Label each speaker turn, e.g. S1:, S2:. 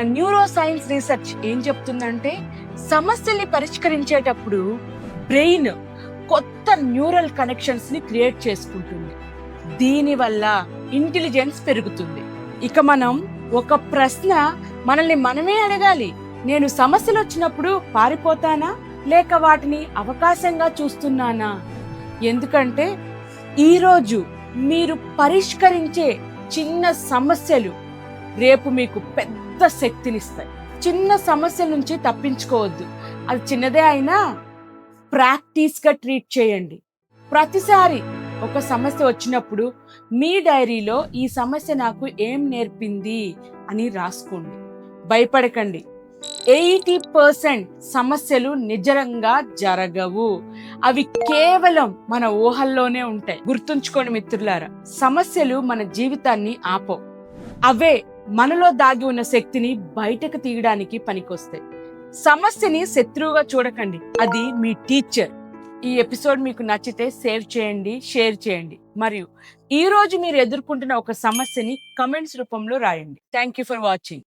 S1: Neuro science research ఏం చెప్తుందంటే సమస్యల్ని పరిష్కరించేటప్పుడు బ్రెయిన్ కొత్త న్యూరల్ కనెక్షన్స్ ని క్రియేట్ చేసుకుంటుంది. దీనివల్ల ఇంటెలిజెన్స్ పెరుగుతుంది. ఇక మనం ఒక ప్రశ్న మనల్ని మనమే అడగాలి. నేను సమస్యలు వచ్చినప్పుడు పారిపోతానా లేక వాటిని అవకాశంగా చూస్తున్నానా? ఎందుకంటే ఈరోజు మీరు పరిష్కరించే చిన్న సమస్యలు రేపు మీకు పెద్ద శక్తినిస్తాయి. చిన్న సమస్య నుంచి తప్పించుకోవద్దు. అది చిన్నదే అయినా ప్రాక్టీస్గా ట్రీట్ చేయండి. ప్రతిసారి ఒక సమస్య వచ్చినప్పుడు మీ డైరీలో ఈ సమస్య నాకు ఏం నేర్పింది అని రాసుకోండి. భయపడకండి. 80% సమస్యలు నిజంగా జరగవు. అవి కేవలం మన ఊహల్లోనే ఉంటాయి. గుర్తుంచుకోండి మిత్రులారా, సమస్యలు మన జీవితాన్ని ఆపవు. అవే మనలో దాగి ఉన్న శక్తిని బయటకు తీయడానికి పనికొస్తాయి. సమస్యని శత్రువుగా చూడకండి, అది మీ టీచర్. ఈ ఎపిసోడ్ మీకు నచ్చితే సేవ్ చేయండి, షేర్ చేయండి. మరియు ఈ రోజు మీరు ఎదుర్కొంటున్న ఒక సమస్యని కమెంట్స్ రూపంలో రాయండి. Thank you for watching.